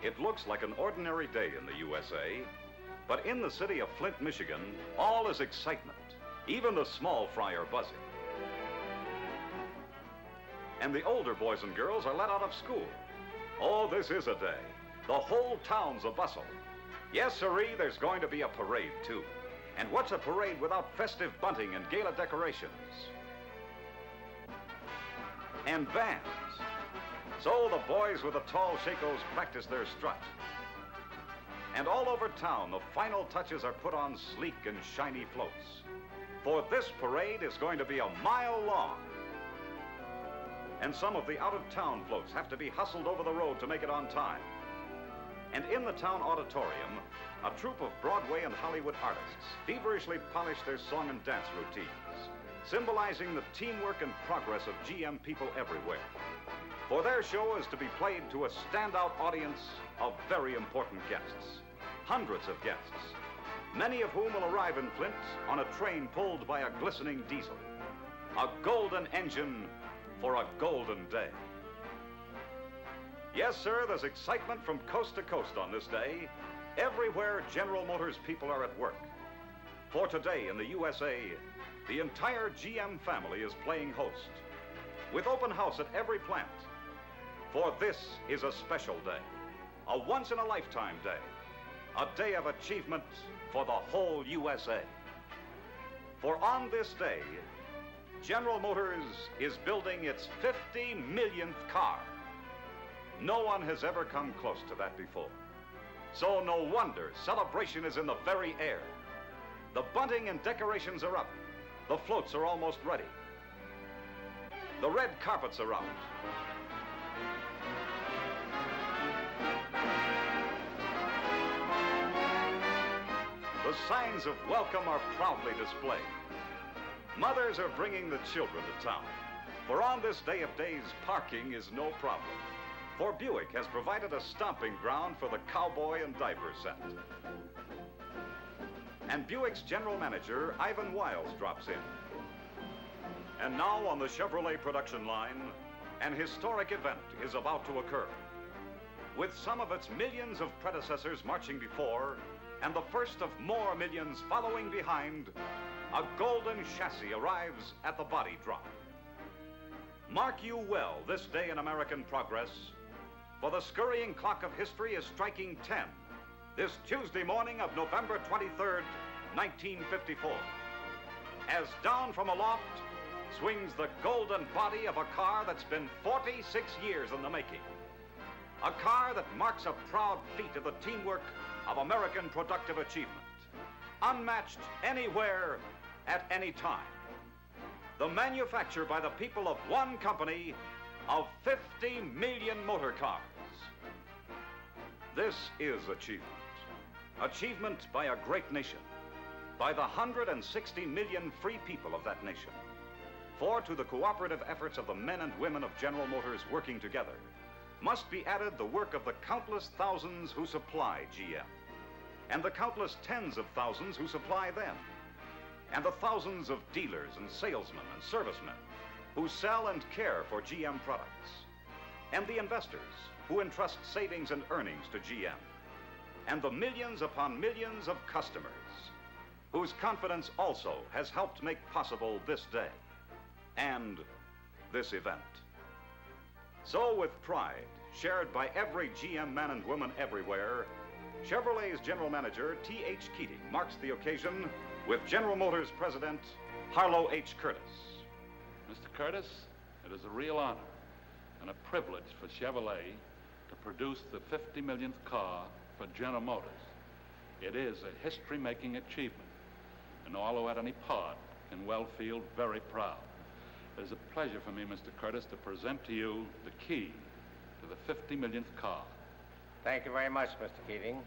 It looks like an ordinary day in the USA, but in the city of Flint, Michigan, all is excitement. Even the small fry are buzzing. And the older boys and girls are let out of school. Oh, this is a day. The whole town's a bustle. Yes, sirree, there's going to be a parade, too. And what's a parade without festive bunting and gala decorations? And bands. So the boys with the tall shakos practice their strut. And all over town, the final touches are put on sleek and shiny floats. For this parade is going to be a mile long. And some of the out-of-town floats have to be hustled over the road to make it on time. And in the town auditorium, a troupe of Broadway and Hollywood artists feverishly polish their song and dance routines, symbolizing the teamwork and progress of GM people everywhere. For their show is to be played to a standout audience of very important guests. Hundreds of guests, many of whom will arrive in Flint on a train pulled by a glistening diesel. A golden engine for a golden day. Yes, sir, there's excitement from coast to coast on this day. Everywhere General Motors people are at work. For today in the USA, the entire GM family is playing host, with open house at every plant. For this is a special day, a once-in-a-lifetime day, a day of achievement for the whole USA. For on this day, General Motors is building its 50 millionth car. No one has ever come close to that before. So no wonder celebration is in the very air. The bunting and decorations are up. The floats are almost ready. The red carpets are out. The signs of welcome are proudly displayed. Mothers are bringing the children to town. For on this day of days, parking is no problem. For Buick has provided a stomping ground for the cowboy and diaper set. And Buick's general manager, Ivan Wiles, drops in. And now on the Chevrolet production line, an historic event is about to occur. With some of its millions of predecessors marching before, and the first of more millions following behind, a golden chassis arrives at the body drop. Mark you well this day in American progress, for the scurrying clock of history is striking 10 this Tuesday morning of November 23rd, 1954. As down from aloft swings the golden body of a car that's been 46 years in the making. A car that marks a proud feat of the teamwork of American productive achievement, unmatched anywhere at any time. The manufacture by the people of one company of 50 million motor cars. This is achievement. Achievement by a great nation, by the 160 million free people of that nation. For to the cooperative efforts of the men and women of General Motors working together must be added the work of the countless thousands who supply GM, and the countless tens of thousands who supply them, and the thousands of dealers and salesmen and servicemen who sell and care for GM products, and the investors who entrust savings and earnings to GM, and the millions upon millions of customers whose confidence also has helped make possible this day and this event. So with pride shared by every GM man and woman everywhere, Chevrolet's general manager, T.H. Keating, marks the occasion with General Motors President Harlow H. Curtis. Mr. Curtis, it is a real honor and a privilege for Chevrolet to produce the 50 millionth car for General Motors. It is a history-making achievement, and all who had any part can well feel very proud. It is a pleasure for me, Mr. Curtis, to present to you the key to the 50 millionth car. Thank you very much, Mr. Keating.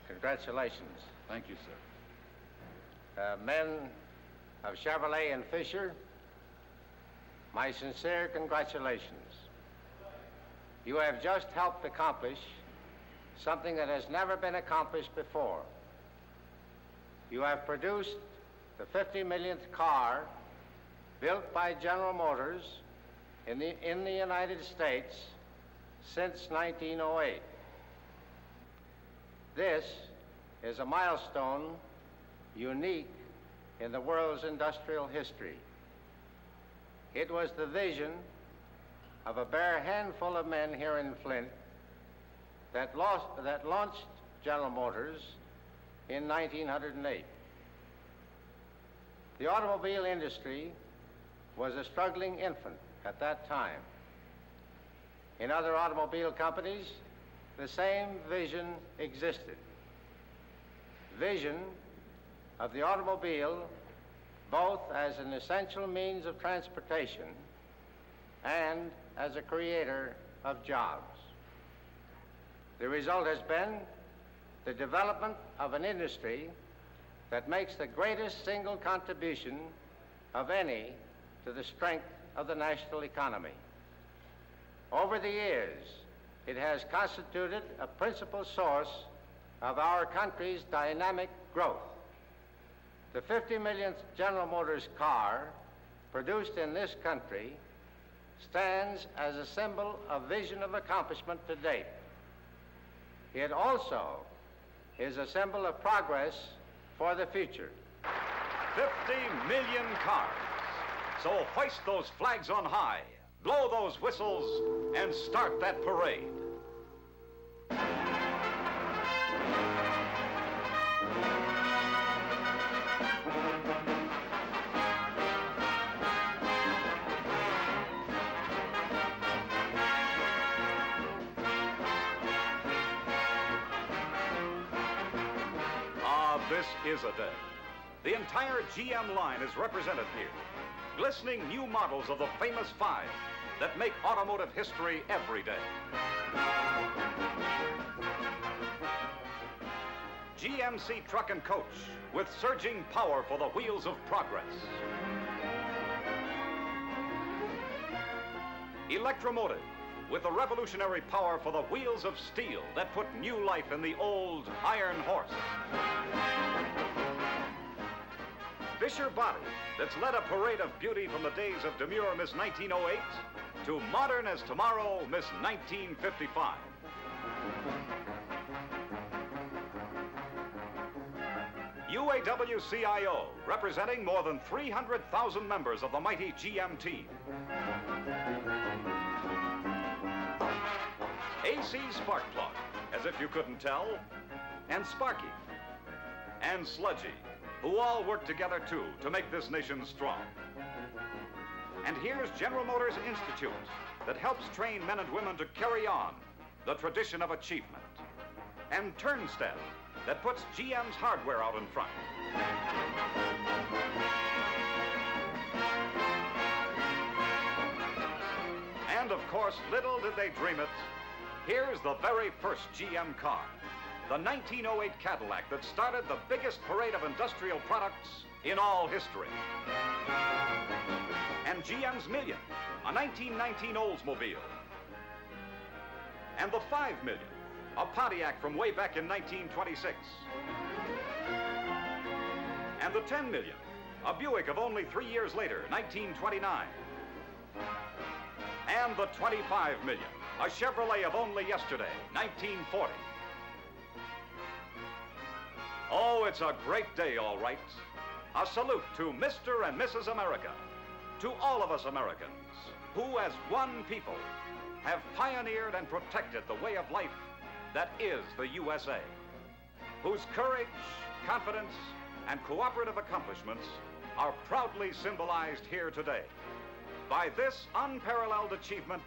Congratulations. Thank you, sir. Men of Chevrolet and Fisher, my sincere congratulations. You have just helped accomplish something that has never been accomplished before. You have produced the 50 millionth car built by General Motors in the United States since 1908. This is a milestone unique in the world's industrial history. It was the vision of a bare handful of men here in Flint that launched General Motors in 1908. The automobile industry was a struggling infant at that time. In other automobile companies, the same vision existed. Vision of the automobile both as an essential means of transportation and as a creator of jobs. The result has been the development of an industry that makes the greatest single contribution of any to the strength of the national economy. Over the years, it has constituted a principal source of our country's dynamic growth. The 50 millionth General Motors car produced in this country stands as a symbol of vision of accomplishment to date. It also is a symbol of progress for the future. 50 million cars. So hoist those flags on high, blow those whistles, and start that parade. This is a day. The entire GM line is represented here. Glistening new models of the famous five that make automotive history every day. GMC truck and coach with surging power for the wheels of progress. Electromotive with the revolutionary power for the wheels of steel that put new life in the old iron horse. Fisher Body that's led a parade of beauty from the days of demure Miss 1908 to modern as tomorrow Miss 1955. UAW-CIO, representing more than 300,000 members of the mighty GM team. AC Sparkplug, as if you couldn't tell, and Sparky, and Sludgy, who all work together, too, to make this nation strong. And here's General Motors Institute that helps train men and women to carry on the tradition of achievement. And Turnstile that puts GM's hardware out in front. And, of course, little did they dream it, here's the very first GM car. The 1908 Cadillac that started the biggest parade of industrial products in all history. And GM's Million, a 1919 Oldsmobile. And the 5 million, a Pontiac from way back in 1926. And the 10 million, a Buick of only 3 years later, 1929. And the 25 million, a Chevrolet of only yesterday, 1940. Oh, it's a great day, all right. A salute to Mr. and Mrs. America, to all of us Americans, who as one people have pioneered and protected the way of life that is the USA, whose courage, confidence, and cooperative accomplishments are proudly symbolized here today by this unparalleled achievement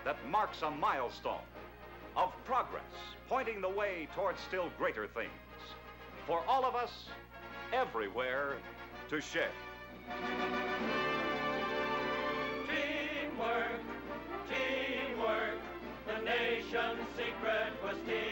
that marks a milestone of progress, pointing the way towards still greater things for all of us, everywhere, to share. Teamwork, teamwork, the nation's secret was teamwork.